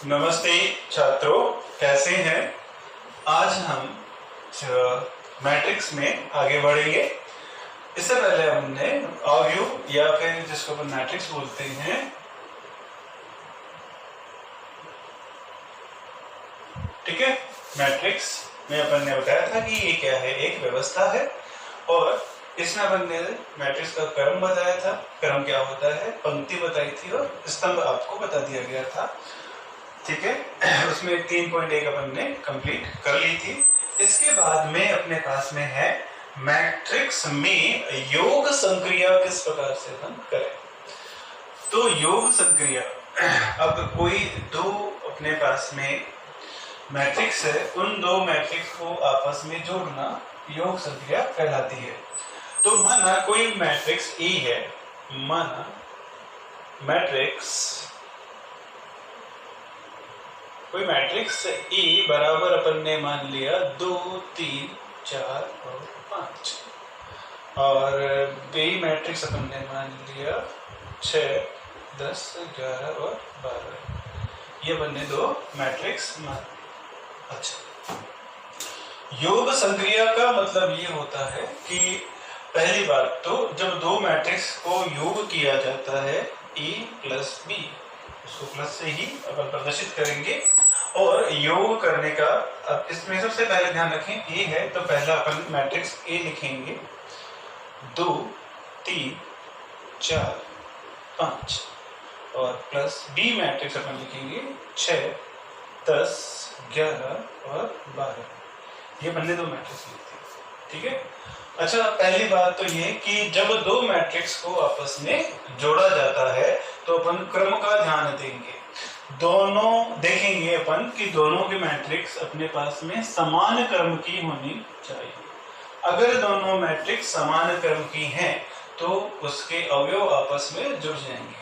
नमस्ते छात्रों, कैसे हैं? आज हम मैट्रिक्स में आगे बढ़ेंगे। इससे पहले हमने अवयव या फिर जिसको अपन मैट्रिक्स बोलते हैं, ठीक है, मैट्रिक्स में अपन ने बताया था कि ये क्या है, एक व्यवस्था है और इसमें अपन ने मैट्रिक्स का क्रम बताया था। क्रम क्या होता है, पंक्ति बताई थी और स्तंभ आपको बता दिया गया था, ठीक है। उसमें 3.1 अपन ने कंप्लीट कर ली थी। इसके बाद में अपने पास में है मैट्रिक्स में योग संक्रिया किस प्रकार से अपन करें। तो योग संक्रिया, अब कोई दो अपने पास में मैट्रिक्स है, उन दो मैट्रिक्स को आपस में जोड़ना योग संक्रिया कहलाती है। तो माना कोई मैट्रिक्स E है, माना कोई मैट्रिक्स E बराबर अपन ने मान लिया 2, 3, 4 और 5, और B मैट्रिक्स अपन ने मान लिया 6, 10, 11 और 12। ये बनने दो मैट्रिक्स मान। अच्छा, योग संक्रिया का मतलब ये होता है कि पहली बात तो जब दो मैट्रिक्स को योग किया जाता है E प्लस B, उसको प्लस से ही अपन प्रदर्शित करेंगे। और योग करने का, अब इसमें सबसे पहले ध्यान रखें A है तो पहला अपन मैट्रिक्स A लिखेंगे 2, 3, 4, 5, और प्लस B मैट्रिक्स अपन लिखेंगे 6, 10, 11 और 12। ये बनने दो मैट्रिक्स लिखते हैं, ठीक है। अच्छा, पहली बात तो ये कि जब दो मैट्रिक्स को आपस में जोड़ा जाता है तो अपन क्रम का ध्यान देंगे। दोनों देखेंगे अपन कि दोनों के मैट्रिक्स अपने पास में समान क्रम की होनी चाहिए। अगर दोनों मैट्रिक्स समान क्रम की हैं तो उसके अवयव आपस में जुड़ जाएंगे।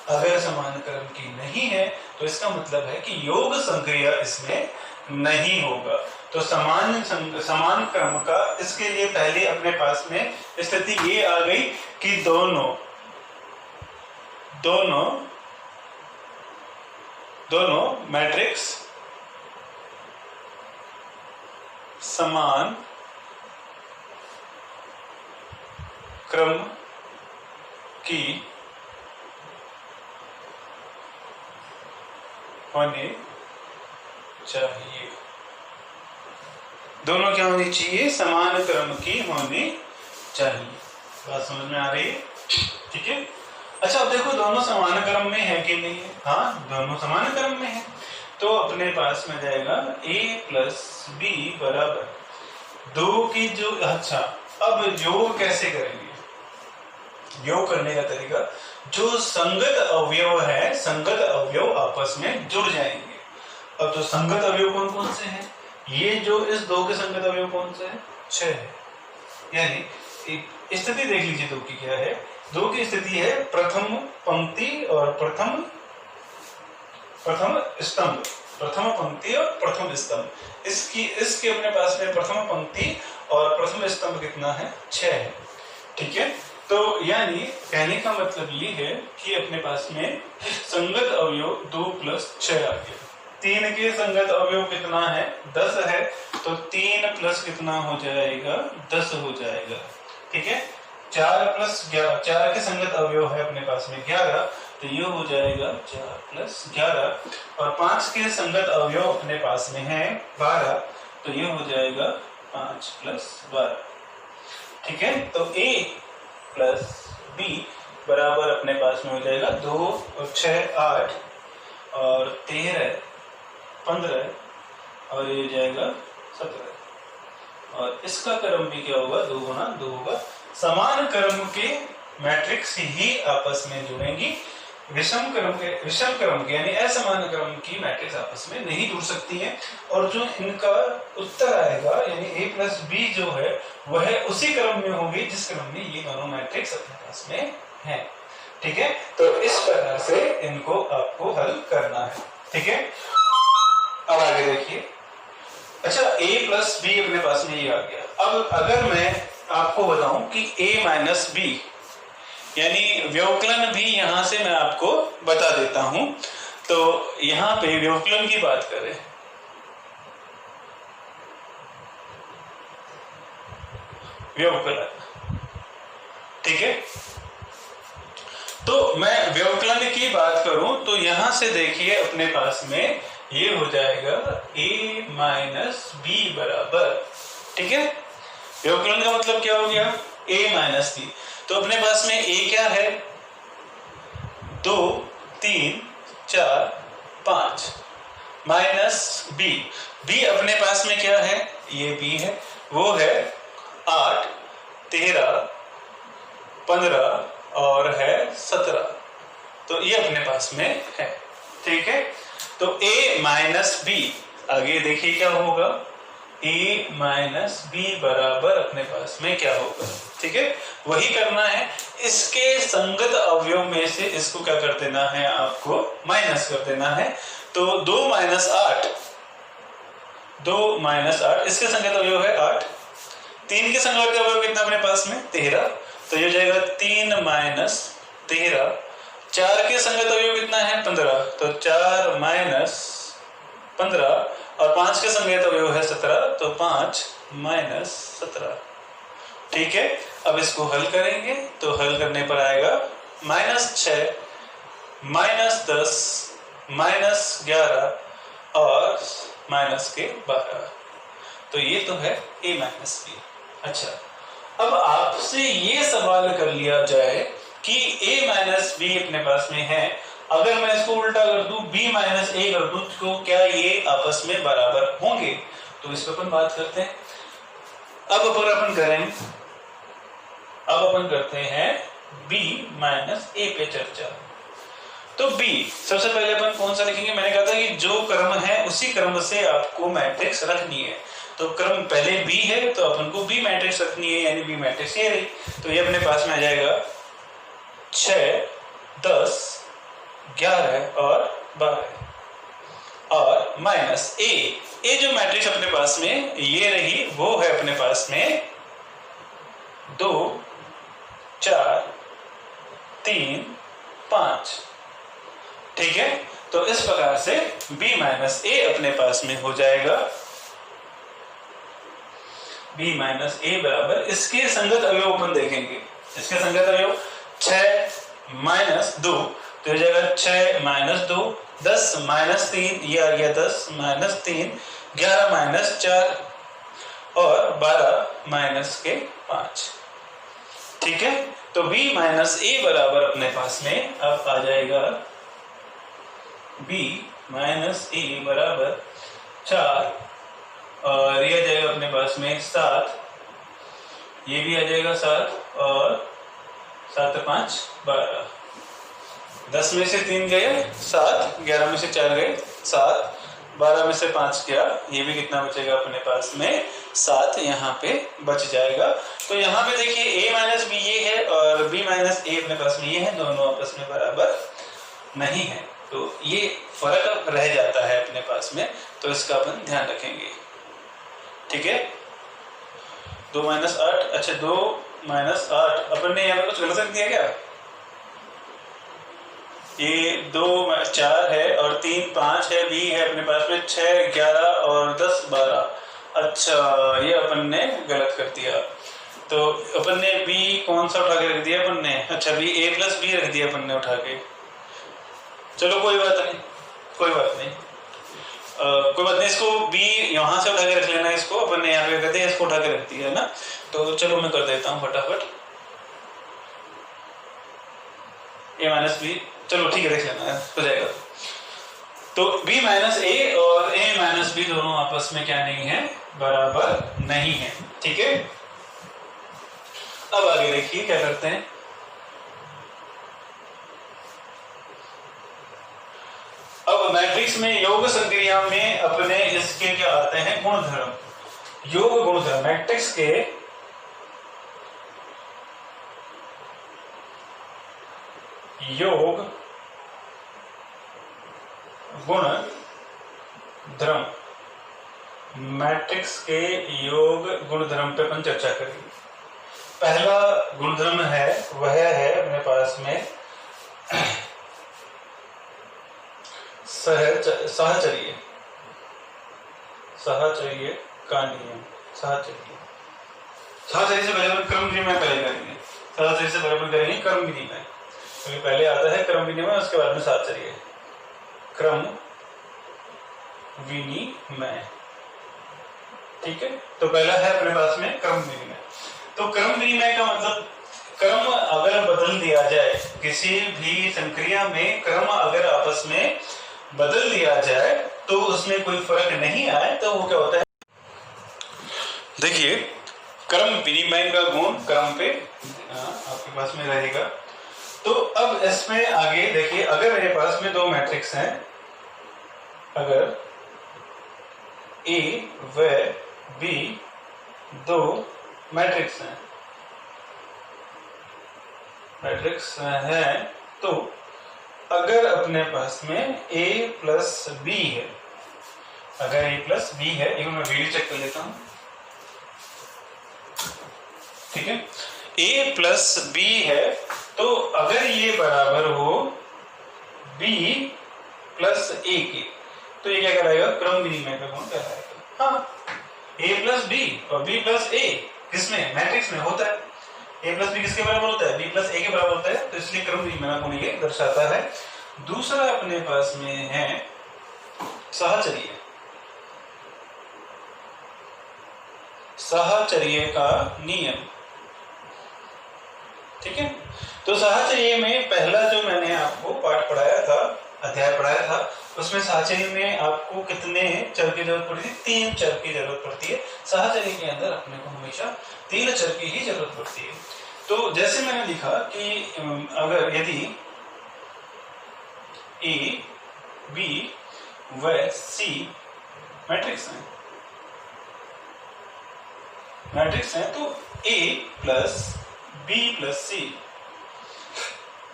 अगर समान क्रम की नहीं है तो इसका मतलब है कि योग संक्रिया इसमें नहीं होगा। तो समान क्रम का, इसके लिए पहले अपने पास में स्थिति ये आ गई कि दोनों मैट्रिक्स समान क्रम की होनी चाहिए। दोनों क्या होनी चाहिए, समान क्रम की होनी चाहिए। बात समझ में आ रही है, ठीक है। अच्छा, अब देखो दोनों समान क्रम में है कि नहीं है। हाँ, दोनों समान क्रम में है तो अपने पास में जाएगा A प्लस B बराबर 2 की जो। अच्छा, अब योग कैसे करेंगे? योग करने का तरीका, जो संगत अवयव है, संगत अवयव आपस में जुड़ जाएंगे। अब तो संगत अवयव कौन कौन से हैं? ये जो इस दो के संगत अवयव कौन से हैं? 6 है। यानी स्थिति देख लीजिए दो की क्या है। दो की स्थिति है प्रथम पंक्ति और प्रथम स्तंभ, प्रथम पंक्ति और प्रथम स्तंभ। इसके अपने पास में प्रथम पंक्ति और प्रथम स्तंभ कितना है? 6 है, ठीक है। तो यानी कहने का मतलब ये है कि अपने पास में संगत अवयव 2 प्लस 6 आ गया। 3 के संगत अवयव कितना है? 10 है, तो 3 प्लस कितना हो जाएगा? 10 हो जाएगा, ठीक है। 4 प्लस 11, 4 के संगत अवयव है अपने पास में 11, तो ये हो जाएगा 4 प्लस 11। और 5 के संगत अवयव अपने पास में है 12, तो ये हो जाएगा 5 प्लस 12, ठीक है। तो A प्लस B बराबर अपने पास में हो जाएगा 2 और 6 8 और 13 15 और ये जाएगा 17। और इसका क्रम भी क्या होगा? 2 गुना 2 होगा। समान क्रम के मैट्रिक्स ही आपस में जुड़ेंगी। विषम क्रम के यानी असमान क्रम की मैट्रिक्स आपस में नहीं जुड़ सकती है। और जो इनका उत्तर आएगा यानी A प्लस B जो है वह उसी क्रम में होगी जिस क्रम में ये दोनों मैट्रिक्स अपने पास में है, ठीक है। तो इस प्रकार से इनको आपको हल करना है, ठीक है। अब आगे देखिए। अच्छा, A प्लस B अपने पास में ये आ गया। अब अगर मैं आपको बताऊं कि A माइनस B यानी व्यवकलन भी यहां से मैं आपको बता देता हूं। तो यहां पे व्यवकलन की बात करें, व्यवकलन, ठीक है। तो मैं व्यवकलन की बात करूं तो यहां से देखिए अपने पास में ये हो जाएगा a माइनस बी बराबर, ठीक है। व्यवकलन का मतलब क्या हो गया, a माइनस बी। तो अपने पास में a क्या है, 2 3 4 5 माइनस b, b अपने पास में क्या है, ये b है, वो है 8 13 15 और है 17। तो ये अपने पास में है, ठीक है। तो a माइनस बी, आगे देखिए क्या होगा, a माइनस बी बराबर अपने पास में क्या होगा, ठीक है। वही करना है, इसके संगत अवयव में से इसको क्या कर देना है, आपको माइनस कर देना है। तो 2 माइनस 8, 2 माइनस 8, इसके संगत अवयव है 8, 3 के संगत अवयव कितना अपने पास में 13, तो ये हो जाएगा 3 माइनस 13। 4 के संगत अवयव कितना है 15, तो 4 माइनस 15 और 5 के संगत अवयव है 17, तो 5 माइनस 17, ठीक है। अब इसको हल करेंगे तो हल करने पर आएगा -6 -10 -11 और -12। तो ये तो है a माइनस बी। अच्छा, अब आपसे ये सवाल कर लिया जाए कि a माइनस बी अपने पास में है, अगर मैं इसको उल्टा कर दूं b माइनस a कर दूं तो क्या ये आपस में बराबर होंगे, तो इस पर अपन बात करते हैं। अब अपन करें, अब अपन करते हैं b माइनस a पे चर्चा। तो b सबसे पहले अपन कौन सा लिखेंगे, मैंने कहा था कि जो क्रम है उसी क्रम से आपको मैट्रिक्स रखनी है। तो क्रम पहले b है तो अपन को b मैट्रिक्स रखनी है, यानी b मैट्रिक्स ये रही। तो ये अपने पास में आ जाएगा 6 10 11 और 12 और माइनस a जो मैट्रिक्स अपने पास में ये रही, वो है अपने पास में 2 4 3 5, ठीक है। तो इस प्रकार से b माइनस a अपने पास में हो जाएगा b माइनस a बराबर, इसके संगत अवयव अपन देखेंगे, इसके संगत अवयव 6 माइनस 2, तो हो जाएगा 6 माइनस 2, 10 माइनस 3, ये आ गया 10 माइनस 3, 11 माइनस 4 और 12 माइनस के 5, ठीक है। तो b माइनस a बराबर अपने पास में अब आ जाएगा b माइनस a बराबर 4 और ये आ जाएगा अपने पास में 7, ये भी आ जाएगा 7 और 7 5 12, 10 में से 3 गए 7, 11 में से 4 गए 7, 12 में से 5 गया, ये भी कितना बचेगा अपने पास में 7 यहाँ पे बच जाएगा। तो यहाँ पे देखिए a माइनस बी ये है और b माइनस a अपने पास में ये है, दोनों आपस में बराबर नहीं है, तो ये फर्क रह जाता है अपने पास में, तो इसका अपन ध्यान रखेंगे, ठीक है। 2 माइनस 8, अच्छा 2 माइनस 8 अपन ने यहाँ पे कुछ गलत रख दिया क्या, ये 2 4 है और 3 5 है, b है अपने पास में 6 11 और 10 12, अच्छा ये अपन ने गलत कर दिया। तो अपन ने b कौन सा उठा के रख दिया अपन ने, अच्छा b a प्लस b रख दिया अपन ने उठा के, चलो कोई बात नहीं, कोई बात नहीं, कोई बात नहीं, इसको b यहाँ से उठा के रख लेना, इसको अपन ने यहाँ पे कहते हैं इसको उठा के रख दिया है ना। तो चलो मैं कर देता हूँ फटाफट, a माइनस बी, चलो ठीक है देख लेना हो जाएगा। तो b माइनस a और a माइनस बी दोनों आपस में क्या नहीं है, बराबर नहीं है, ठीक है। अब आगे देखिए क्या करते हैं, अब मैट्रिक्स में योग संक्रिया में अपने इसके क्या आते हैं, गुणधर्म, योग गुणधर्म, मैट्रिक्स के योग गुण धर्म, मैट्रिक्स के योग गुण धर्म पे अपन चर्चा करेंगे। पहला गुणधर्म है वह है अपने पास में साहचर्य का नियम। साहचर्य से पहले अपन क्रम विनिमय पहले करेंगे। साहचर्य से पहले अपन करेंगे क्रम विनिमय, क्योंकि पहले आता है क्रम विनिमय, उसके बाद में साहचर्य। क्रम विनिमय, ठीक है। तो पहला है अपने पास में क्रम विनिमय। तो क्रम विनिमय का मतलब क्रम अगर बदल दिया जाए, किसी भी संक्रिया में क्रम अगर आपस में बदल दिया जाए तो उसमें कोई फर्क नहीं आए तो वो क्या होता है। देखिए क्रम विनिमय का गुण क्रम पे आपके पास में रहेगा। तो अब इसमें आगे देखिए, अगर मेरे पास में दो मैट्रिक्स हैं, अगर A व B दो मैट्रिक्स हैं, तो अगर अपने पास में A प्लस B है, अगर A प्लस B है, एक मैं वीडियो चेक कर लेता हूं, ठीक है। A प्लस B है, तो अगर ये बराबर हो B प्लस A के, तो ये क्या कहलाएगा, क्रम विनिमय का गुण कहलाएगा। हाँ, A प्लस B और B प्लस A किसमें, मैट्रिक्स में होता है। A प्लस B किसके बराबर होता है, B प्लस A के बराबर होता है, तो इसलिए क्रम विनिमय का गुण ये दर्शाता है। दूसरा अपने पास में है साहचर्य का नियम, ठीक है। तो साहचर्य में पहला जो मैंने आपको पाठ पढ़ाया था, अध्याय पढ़ाया था, उसमें साहचर्य में आपको कितने चर की जरूरत पड़ती है, 3 चर की जरूरत पड़ती है। साहचर्य के अंदर अपने को हमेशा 3 चर की ही जरूरत पड़ती है। तो जैसे मैंने लिखा कि अगर यदि A, B व C मैट्रिक्स है, तो A plus B plus C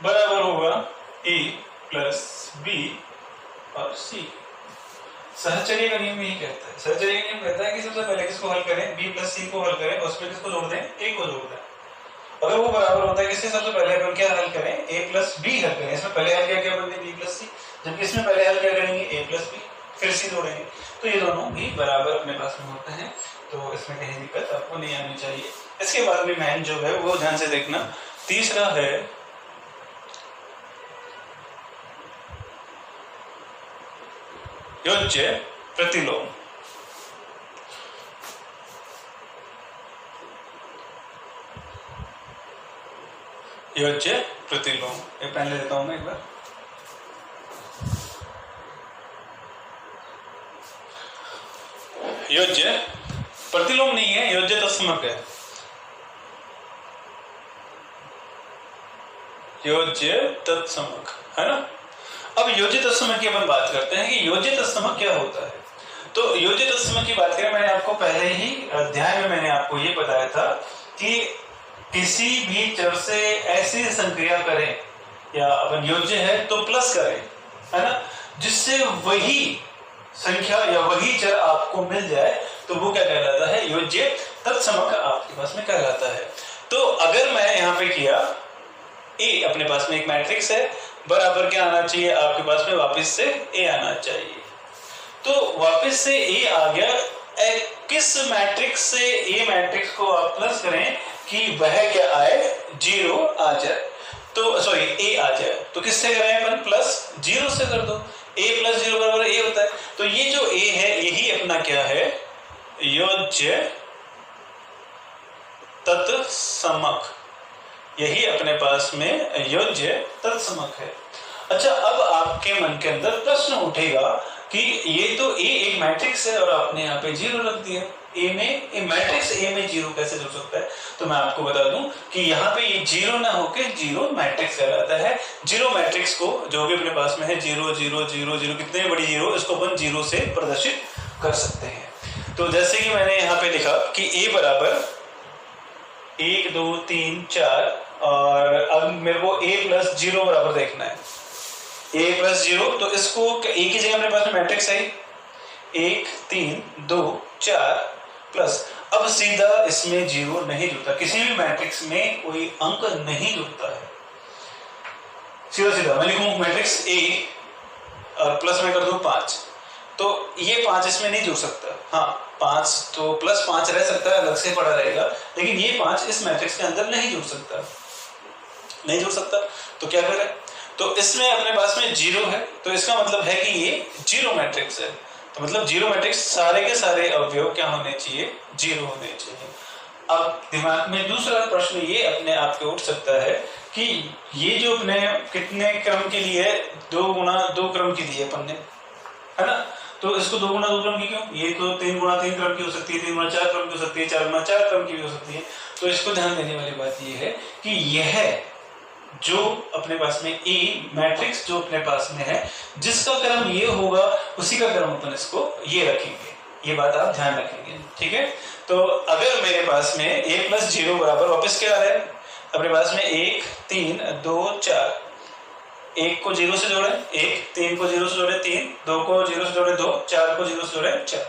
बराबर होगा A प्लस B और C। सहचर्य का नियम यही कहता है। सहचर्य का नियम कहता है कि सबसे पहले किसको हल करें, B प्लस C को हल करें, उसमें किसको जोड़ दें, A को जोड़ दें। अगर वो बराबर होता है किससे, सबसे पहले अपन क्या हल करें, A प्लस B हल करें। इसमें पहले हल क्या बनते B प्लस C, जबकि इसमें पहले हल क्या करेंगे, A प्लस B, फिर C जोड़ेंगे। तो ये दोनों भी बराबर अपने पास में होते हैं, तो इसमें कहीं दिक्कत आपको नहीं आनी चाहिए। इसके बाद में मैन जो है वो ध्यान से देखना। तीसरा है योज्य प्रतिलोम। योज्य प्रतिलोम, ये पहले लेता हूं मैं एक बार। योज्य प्रतिलोम नहीं है, योज्य तत्समक है। योज्य तत्समक है ना। अब योज्य तत्समक की अपन बात करते हैं कि योज्य तत्समक क्या होता है। तो योज्य तत्समक की बात करें, मैंने आपको पहले ही अध्याय में मैंने आपको ये बताया था कि किसी भी चर से ऐसी संक्रिया करें, या अपन योज्य है तो प्लस करें, है ना, जिससे वही संख्या या वही चर आपको मिल जाए, तो वो क्या कहलाता है, योज्य तत्समक आपके पास में कहलाता है। तो अगर मैं यहाँ पे किया A, अपने पास में एक मैट्रिक्स है, बराबर क्या आना चाहिए आपके पास में, वापस से A आना चाहिए। तो वापस से A आ गया, किस मैट्रिक्स से A मैट्रिक्स को आप प्लस करें कि वह क्या आए, 0 आ जाए, तो सॉरी A आ जाए। तो किससे करें अपन, प्लस 0 से कर दो। A प्लस 0 बराबर A होता है। तो ये जो A है यही अपना क्या है, योज्य तत्समक, यही अपने पास में योज्य तत्समक है। अच्छा, अब आपके मन के अंदर प्रश्न उठेगा कि ये तो A एक मैट्रिक्स है और आपने यहाँ पे 0 रख दिया। मैट्रिक्स A में 0 कैसे जुड़ सकता है? तो मैं आपको बता दूं कि यहाँ पे ये 0 ना होके 0 मैट्रिक्स कहलाता है। 0 मैट्रिक्स को जो भी अपने पास में है 0 0 0 0, कितने बड़ी 0, इसको अपन 0 से प्रदर्शित कर सकते हैं। तो जैसे कि मैंने यहाँ पे लिखा कि A बराबर 1 2 3 4, और अब मेरे को A प्लस 0 बराबर देखना है, A प्लस 0, तो इसको A की जगह मेरे पास में मैट्रिक्स है 1 3 2 4 प्लस, अब सीधा इसमें जीरो नहीं जुड़ता, किसी भी मैट्रिक्स में कोई अंक नहीं जुड़ता है। सीधा सीधा मैं लिखूं मैट्रिक्स ए और प्लस में कर दूं 5, तो ये 5 इसमें नहीं जुड़ सकता। हाँ 5 तो प्लस 5 रह सकता है, अलग से पड़ा रहेगा, लेकिन ये 5 इस मैट्रिक्स के अंदर नहीं जुड़ सकता, नहीं जुड़ सकता। तो क्या करें, तो इसमें अपने पास में जीरो है, तो इसका मतलब है कि ये जीरो मैट्रिक्स है। तो मतलब जीरो मैट्रिक्स सारे के सारे अवयव क्या होने चाहिए, जीरो होने चाहिए। अब दिमाग में दूसरा प्रश्न ये अपने आप के उठ सकता है कि ये जो अपने कितने क्रम के लिए 2 गुणा 2 क्रम की दी है अपन ने, है ना, तो इसको 2 गुणा 2 क्रम की क्यों, ये तो 3 गुणा 3 क्रम की हो सकती है, 3 गुणा 4 क्रम की हो सकती है, 4 गुणा 4 क्रम की भी हो सकती है। तो इसको ध्यान देने वाली बात ये है कि यह जो अपने पास में ए मैट्रिक्स जो अपने पास में है, जिसका क्रम ये होगा उसी का क्रम अपन इसको ये रखेंगे, ये बात आप ध्यान रखेंगे, ठीक है। तो अगर मेरे पास में a प्लस 0 बराबर वापस क्या आ रहा है अपने पास में 1 3 2 4, 1 को 0 से जोड़े 1, 3 को 0 से जोड़े 3, 2 को 0 से जोड़े 2, 4 को 0 से जोड़े 4।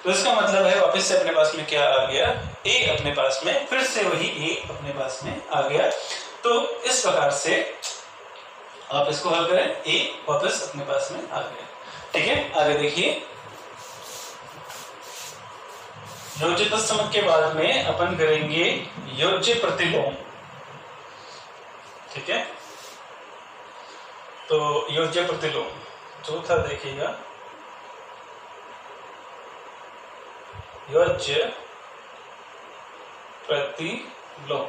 तो इसका मतलब है वापस से अपने पास में क्या आ गया, a अपने पास में फिर से वही a अपने पास में आ गया। तो इस प्रकार से आप इसको हल करें, a वापस अपने पास में आ गया, ठीक है। आगे देखिए, योज्य तत्समक के बाद में अपन करेंगे योज्य प्रतिलोम, ठीक है। तो योज्य प्रतिलोम चौथा देखिएगा, योज्य प्रतिलोम,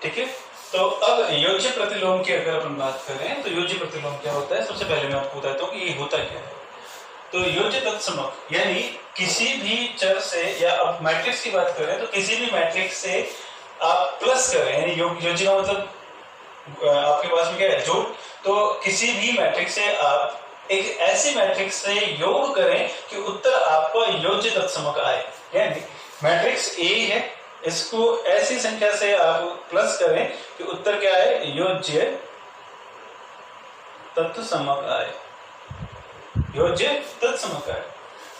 ठीक है। तो अब योज्य प्रतिलोम की अगर अपन बात करें तो योज्य प्रतिलोम क्या होता है, सबसे पहले मैं आपको बताता हूँ कि ये होता क्या है। तो योज्य तत्समक यानी किसी भी चर से, या अब मैट्रिक्स की बात करें तो किसी भी मैट्रिक्स से आप प्लस करें, यानी योज्य का मतलब आपके पास में क्या है, जोड़। तो किसी भी मैट्रिक्स से आप एक ऐसी मैट्रिक्स से योग करें कि उत्तर आपको योज्य तत्समक आए, यानी मैट्रिक्स ए है, इसको ऐसी संख्या से आप प्लस करें कि उत्तर क्या आए, योज्य तत्समक आए, योज्य तत्समक आए।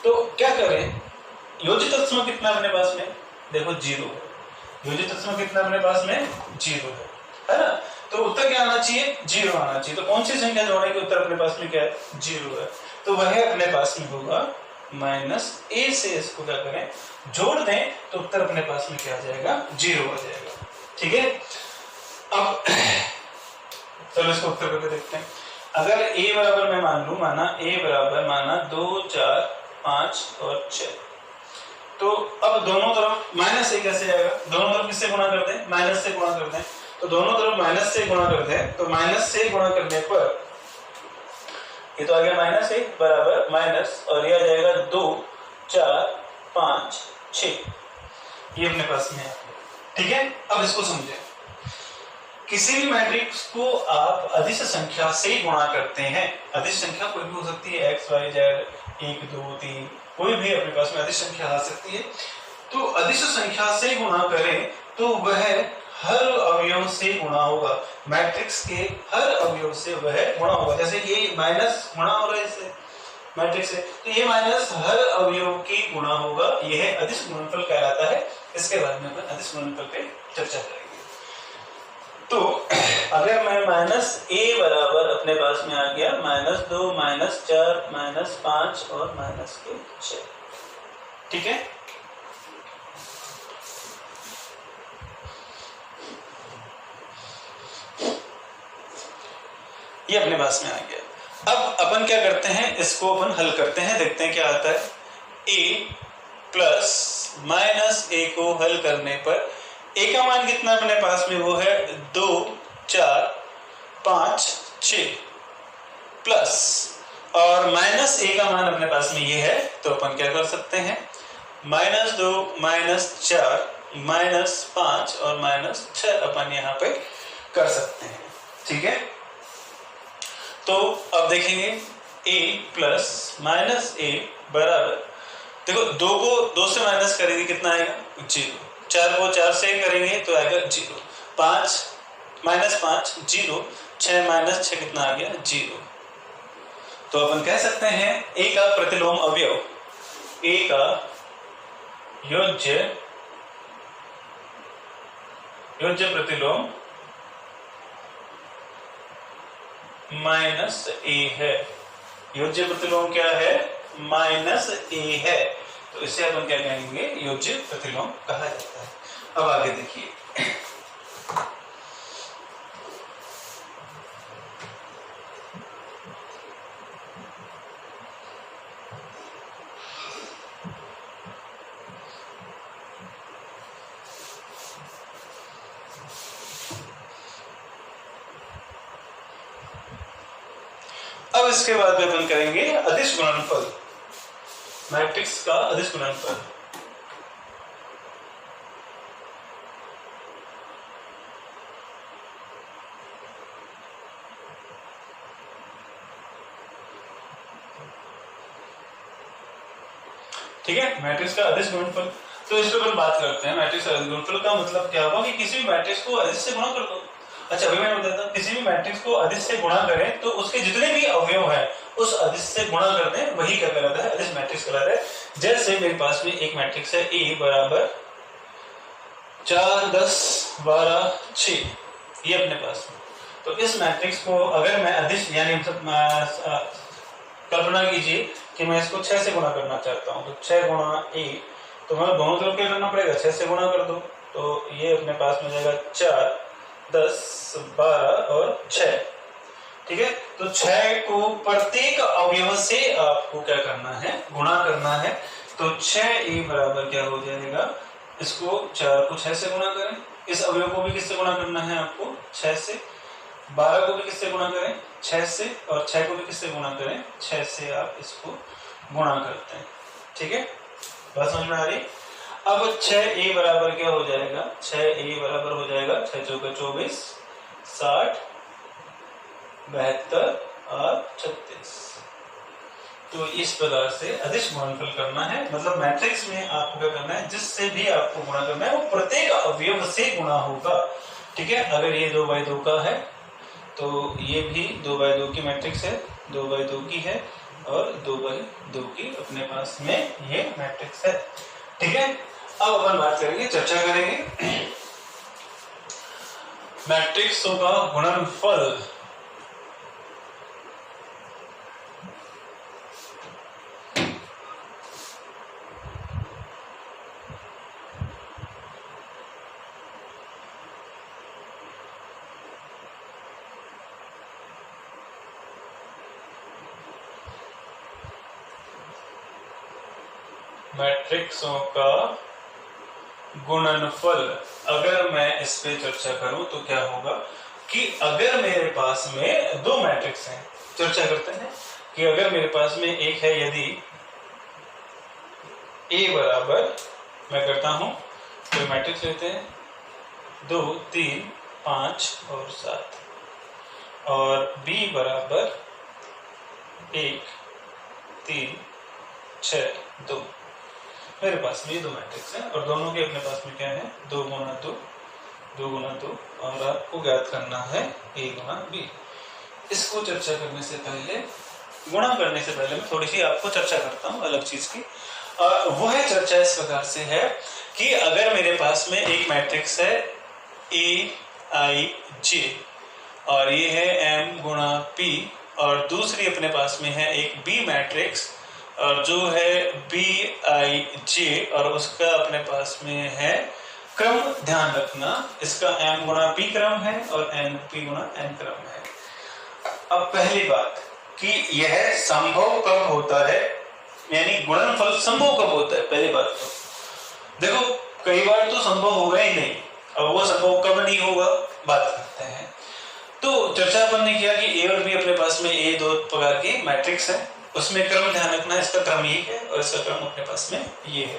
तो क्या करें, योज्य तत्समक कितना अपने पास में, देखो 0 है, योज्य तत्समक कितना अपने पास में 0 है ना। तो उत्तर क्या आना चाहिए, 0 आना चाहिए। तो कौन सी संख्या जोड़े कि उत्तर अपने पास में क्या है, 0 है। तो वह अपने पास में होगा -a से इसको क्या करें, जोड़ दें, तो उत्तर अपने पास में क्या आ जाएगा, 0 आ जाएगा, ठीक है। अब चलो इसको उत्तर करके देखते हैं। अगर a बराबर मैं मान लूं, a बराबर 2 4 5 और 6, तो अब दोनों तरफ -a कैसे आएगा, दोनों तरफ किससे गुणा कर दें, माइनस से गुणा कर दें। तो दोनों तरफ माइनस से गुणा कर दें, तो माइनस से गुणा करने पर ये तो आ गया -a बराबर माइनस, और ये आ जाएगा 2 4 5 6, ये अपने पास में है, ठीक है। अब इसको समझें, किसी भी मैट्रिक्स को आप अदिश संख्या से गुणा करते हैं, अदिश संख्या कोई भी हो सकती है, x y z 1 2 3, कोई भी अपने पास में अदिश संख्या आ सकती है। तो अदिश संख्या से गुणा करें तो वह हर अवयव से गुणा होगा, मैट्रिक्स के हर अवयव से वह गुणा होगा। जैसे ये माइनस गुणा हो रहा है इससे मैट्रिक्स से, तो ये माइनस हर अवयव की गुणा होगा, यह अदिश गुणनफल कहलाता है। इसके बाद में अपन अदिश गुणनफल पे चर्चा करेंगे। तो अगर मैं -a बराबर अपने पास में आ गया -2 -4 -5 और -6, ठीक है। ये अपने पास में आ गया। अब अपन क्या करते हैं, इसको अपन हल करते हैं, देखते हैं क्या आता है। a प्लस -a को हल करने पर a का मान कितना अपने पास में, वो है 2 4 5 6 प्लस, और -a का मान अपने पास में ये है। तो अपन क्या कर सकते हैं, -2 -4 -5 और -6 अपन यहाँ पे कर सकते हैं, ठीक है। तो अब देखेंगे a प्लस -a बराबर, देखो 2 को 2 से माइनस करेंगे कितना आएगा, 0, 4 को 4 से करेंगे तो आएगा 0, 5 -5 0, 6 -6 कितना आ गया, 0। तो अपन कह सकते हैं a का प्रतिलोम अवयव, a का योज्य प्रतिलोम माइनस ए है। योज्य प्रतिलोम क्या है? माइनस ए है। तो इसे अपन क्या कहेंगे? योज्य प्रतिलोम कहा जाता है। अब आगे देखिए, अब इसके बाद में अपन करेंगे अदिश गुणनफल, मैट्रिक्स का अदिश गुणनफल। ठीक है, मैट्रिक्स का अदिश गुणनफल। तो इस पे अपन बात करते हैं। मैट्रिक्स का अदिश गुणनफल का मतलब क्या होगा कि किसी भी मैट्रिक्स को अदिश से गुणा कर दो। अच्छा, अभी मैं बताता हूँ, किसी भी मैट्रिक्स को अदिश से गुणा करें तो उसके जितने भी अवयव हैं उस अदिश से गुणा कर दें, वही क्या कहलाता है? अदिश मैट्रिक्स कहलाता है। जैसे मेरे पास में एक मैट्रिक्स है ए बराबर 4 10 12 6, ये अपने पास में। तो इस मैट्रिक्स को अगर मैं अदिश यानी कल्पना कीजिए कि मैं इसको 6 से गुणा करना चाहता हूँ, तो 6 गुणा ए, तो मैं दोनों तरफ क्या करना पड़ेगा? 6 से गुणा कर दो, तो ये अपने पास में जाएगा 4 10 12 और 6। ठीक है, तो 6 को प्रत्येक अवयव से आपको क्या करना है? गुणा करना है। तो 6a बराबर क्या हो जाएगा? इसको 4 को 6 से गुणा करें, इस अवयव को भी किससे गुणा करना है आपको? 6 से। 12 को भी किससे गुणा करें? 6 से। और 6 को भी किससे गुणा करें? 6 से आप इसको गुणा करते हैं। ठीक है, बात समझ में आ रही? अब 6a बराबर क्या हो जाएगा? 6a बराबर हो जाएगा 6 चौके 24 60 72 और 36। तो इस प्रकार से अदिश गुणनफल करना है। मतलब मैट्रिक्स में आपको क्या करना है? जिससे भी आपको गुणा करना है वो प्रत्येक अवयव से गुणा होगा। ठीक है, अगर ये 2/2 का है तो ये भी 2/2 की मैट्रिक्स है, 2/2 की है और 2/2 की अपने पास में ये मैट्रिक्स है। ठीक है, अब अपन बात करेंगे, चर्चा करेंगे मैट्रिक्सों का गुणनफल। मैट्रिक्सों का गुणनफल, अगर मैं इस पे चर्चा करूं तो क्या होगा कि अगर मेरे पास में दो मैट्रिक्स हैं, चर्चा करते हैं कि अगर मेरे पास में एक है, यदि ए बराबर, मैं करता हूं, कोई मैट्रिक्स लेते हैं 2 3 5 और 7, और बी बराबर 1 3 6 2। मेरे पास में ये दो मैट्रिक्स हैं और दोनों के अपने पास में क्या है? 2 गुना 2 2 गुना 2, और आपको ज्ञात करना है a गुना b। इसको चर्चा करने से पहले, गुणा करने से पहले मैं थोड़ी सी आपको चर्चा करता हूँ अलग चीज की। वह चर्चा इस प्रकार से है कि अगर मेरे पास में एक मैट्रिक्स है a i j और ये है m गुणा p, और दूसरी अपने पास में है एक b मैट्रिक्स और जो है बी आई जे, और उसका अपने पास में है क्रम, ध्यान रखना इसका m गुणा p क्रम है और n p गुणा n क्रम है। अब पहली बात कि यह संभव कब होता है, यानी गुणनफल संभव कब होता है? पहली बात तो देखो, कई बार तो संभव होगा ही नहीं, अब वो संभव कब नहीं होगा बात करते हैं। तो चर्चा अपन ने किया कि ए और बी अपने पास में ए दो प्रकार की मैट्रिक्स है, उसमें क्रम ध्यान रखना, इसका क्रम ये है और इसका क्रम अपने पास में ये है।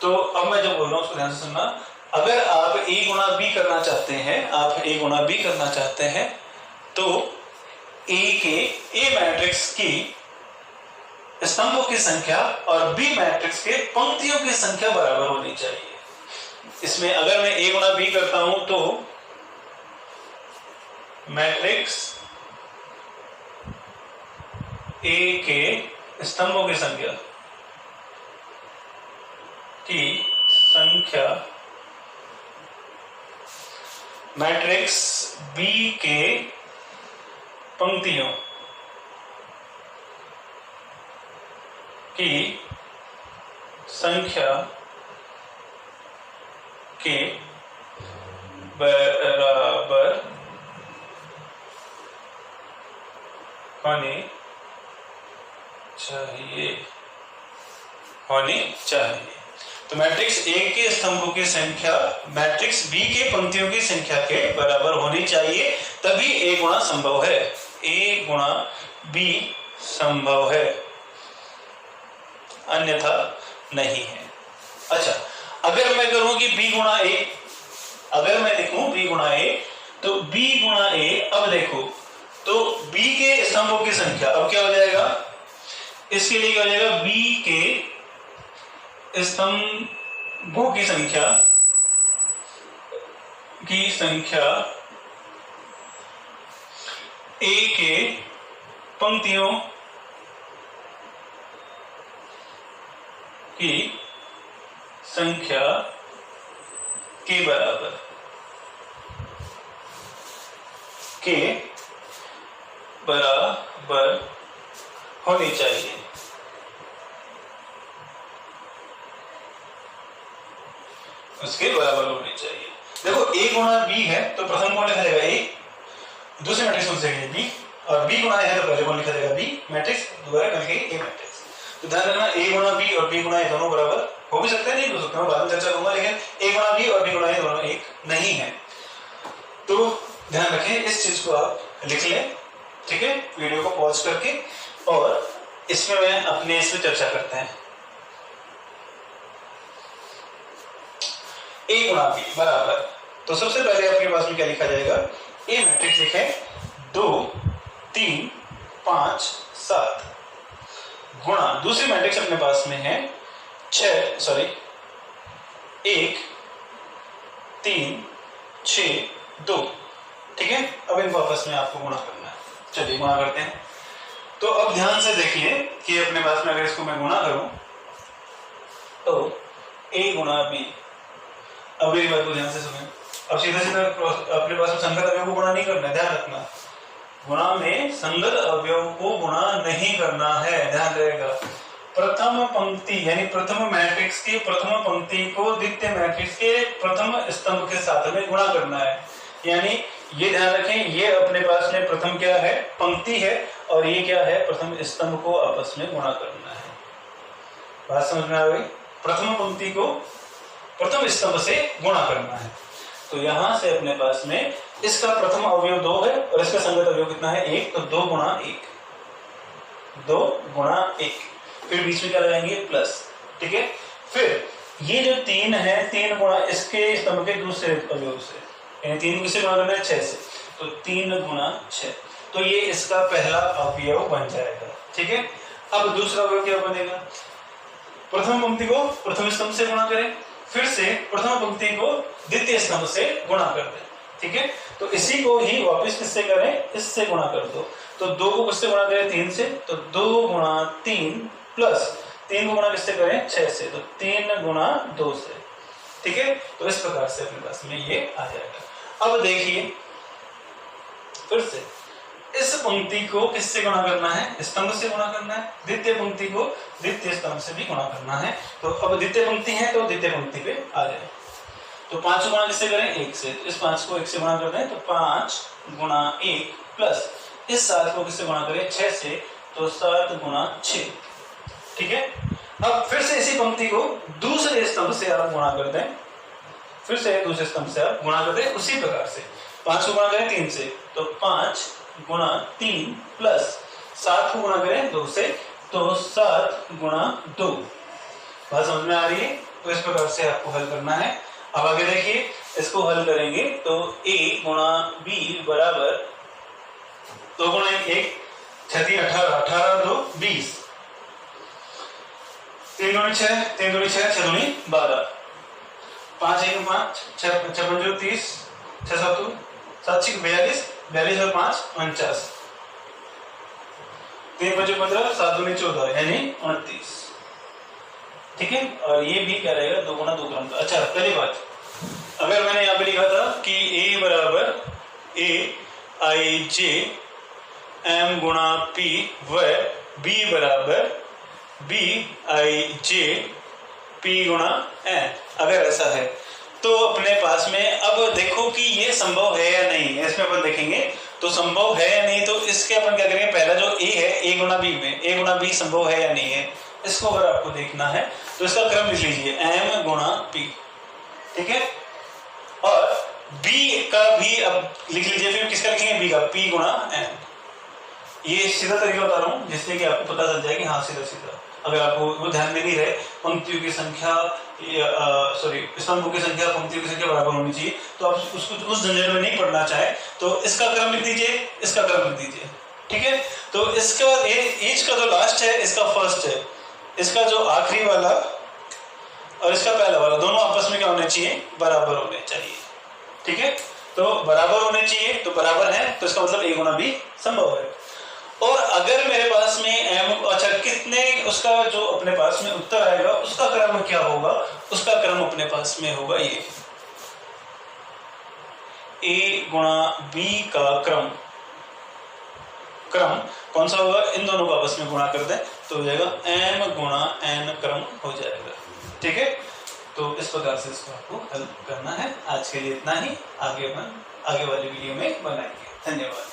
तो अब मैं जो बोल रहा हूँ उसको ध्यान से सुनना। अगर आप a गुणा b करना चाहते हैं, आप a गुणा b करना चाहते हैं, तो a के a मैट्रिक्स की स्तंभों की संख्या और b मैट्रिक्स के पंक्तियों की संख्या बराबर होनी चाहिए। इसमें अगर मैं a गुणा b करता हूं तो मैट्रिक्स A के स्तंभों की संख्या की संख्या मैट्रिक्स बी के पंक्तियों की संख्या के बराबर होनी चाहिए। तो मैट्रिक्स ए के स्तंभों की संख्या मैट्रिक्स बी के पंक्तियों की संख्या के बराबर होनी चाहिए, तभी ए गुणा संभव है। ए गुणा बी संभव है, अन्यथा नहीं है। अच्छा, अगर मैं करूं कि बी गुणा ए, अगर मैं देखूं बी गुणा ए, तो बी गुणा ए, अब देखो तो बी के स्तंभों की संख्या अब क्या हो जाएगा, इसके लिए क्या हो जाएगा, बी के स्तंभों की संख्या ए के पंक्तियों की संख्या के बराबर होनी चाहिए। उसके बराबर होनी चाहिए। देखो ए गुणा बी है तो प्रथम कौन लिखा जाएगा, ए, दूसरे मैट्रिक्स कौन से बी, और बी गुणा ए है तो पहले कौन लिखा जाएगा, बी मैट्रिक्स, दोबारा कल के ए मैट्रिक्स। तो ध्यान रखना ए गुणा बी और बी गुणा ए दोनों बराबर हो भी सकते हैं, नहीं हो सकते, मैं बाद में चर्चा करूंगा, लेकिन ए गुणा बी और बी गुणा ए दोनों एक नहीं है। तो ध्यान रखें, इस चीज को आप लिख लें, ठीक है, वीडियो को पॉज करके, और इसमें मैं अपने इसमें चर्चा करते हैं। ए गुणा बी बराबर, तो सबसे पहले आपके पास में क्या लिखा जाएगा, ए मैट्रिक्स लिखे 2 3 5 7 गुणा दूसरी मैट्रिक्स अपने पास में है 1 3 6 2, ठीक है। अब इनको आपस में आपको गुणा करना है, चलिए गुणा करते हैं। तो अब ध्यान से देखिए कि अपने पास में अगर इसको मैं गुणा करूं तो ए गुणा बी, अब एक बात को ध्यान से सुने, अब सीधा सीधा अपने पास में संगत अवयव को गुणा नहीं करना है, ध्यान रखना, गुणा में संगत अवयव को गुणा नहीं करना है, ध्यान रहेगा। प्रथम पंक्ति यानी प्रथम मैट्रिक्स की प्रथम पंक्ति को द्वितीय मैट्रिक्स के प्रथम स्तंभ के साथ में गुणा करना है, यानी ये ध्यान रखें, ये अपने पास में प्रथम क्या है, पंक्ति है, और ये क्या है, प्रथम स्तंभ को आपस में गुणा करना है। बात समझ में आ गई, प्रथम पंक्ति को प्रथम स्तंभ से गुणा करना है। तो यहां से अपने पास में इसका प्रथम अवयव 2 है और इसका संगत अवयव कितना है, 1, तो 2 गुणा 1, फिर बीच में क्या लगाएंगे, प्लस, ठीक है। फिर ये जो 3 है, 3 गुणा इसके स्तंभ के दूसरे अवयव से, यानी 3 किससे गुणा करना है, 6 से, तो 3 गुणा 6, तो ये इसका पहला अवयव बन जाएगा, ठीक है। अब दूसरा अवयव क्या बनेगा, प्रथम पंक्ति को प्रथम स्तंभ से गुणा करें, फिर से प्रथम पंक्ति को द्वितीय स्तंभ से गुणा कर दें, ठीक है। तो इसी को ही वापस किससे करें, इससे गुणा कर दो, तो 2 को किससे गुणा करें, 3 से, तो 2 गुणा 3 प्लस 3 को गुणा किससे करें, 6 से, तो 3 गुणा 2 से, ठीक है। तो इस प्रकार से अपने पास में ये आ जाएगा। अब देखिए फिर से इस पंक्ति को किससे गुणा करना है, स्तंभ से गुणा करना है, द्वितीय पंक्ति को द्वितीय स्तंभ से भी गुणा करना है। तो अब द्वितीय पंक्ति है तो द्वितीय पंक्ति पे आ जाए, तो 5 गुणा किससे करें, 1 से, तो इस 5 को 1 से गुणा कर दें, तो 5 गुणा 1 प्लस इस 7 को किससे गुणा करें, 6 से, तो 7 गुणा 6, ठीक है। अब फिर से इसी पंक्ति को दूसरे स्तंभ से आप गुणा कर दें, फिर से दूसरे स्तंभ से आप गुणा कर दें, उसी प्रकार से 5 को गुणा करें 3 से, तो 5 गुणा 3 प्लस 7 को गुणा करें 2 से, तो 7 गुणा 2। बात समझ में आ रही है, तो इस प्रकार से आपको हल करना है। अब आगे देखिए, इसको हल करेंगे तो a गुणा b बराबर 2 गुणा 1 6 3 18 18 2 20, 3 गुणी 6 3 गुणी 6 6 गुणी 12, 5 1 5 6 5 30 6 7 7 6 42 42 और 5 49, 3 5 15 7 दूनी 14 यानी 29। ठीक है। और ये भी क्या रहेगा, 2 गुना 2 क्रम का। अच्छा पहली बात, अगर मैंने यहाँ पे लिखा था कि A बराबर AIJ M गुणा P व B बराबर BIJ P गुणा N, अगर ऐसा है तो अपने पास में, अब देखो कि ये संभव है या नहीं, इसमें अपन देखेंगे तो संभव है या नहीं। तो इसके अपन क्या करेंगे, पहला जो A है A गुणा B में, A गुणा B संभव है या नहीं है, इसको अगर आपको देखना है तो इसका क्रम लिख लीजिए M गुणा P, ठीक है। और B का भी अब लिख लीजिए, फिर किसका लिखेंगे, B का, P गुणा N। ये सीधा तरीका बता रहा हूँ जिससे कि आपको पता चल जाए कि हाँ सीधा सीधा, अगर आपको वो ध्यान में नहीं रहे पंक्तियों की संख्या स्तंभों की संख्या पंक्तियों की संख्या बराबर होनी चाहिए, तो आप उसको उस झंझट में नहीं पढ़ना चाहे तो इसका क्रम लिख दीजिए, इसका क्रम लिख दीजिए, ठीक है। तो इसके बाद एज का जो लास्ट है इसका फर्स्ट है, इसका जो आखिरी वाला और इसका पहला वाला दोनों आपस में क्या होने चाहिए, बराबर होने चाहिए, ठीक है। तो बराबर होने चाहिए, तो बराबर है तो इसका मतलब A गुना B संभव है। और अगर मेरे पास में M, अच्छा कितने, उसका जो अपने पास में उत्तर आएगा उसका क्रम क्या होगा, उसका क्रम अपने पास में होगा ये A गुणा B का क्रम कौन सा होगा, इन दोनों को आपस में गुणा कर दें तो हो जाएगा M गुणा N क्रम हो जाएगा, ठीक है। तो इस प्रकार से इसको आपको हल करना है। आज के लिए इतना ही, आगे वाली वीडियो में बनाएंगे। धन्यवाद।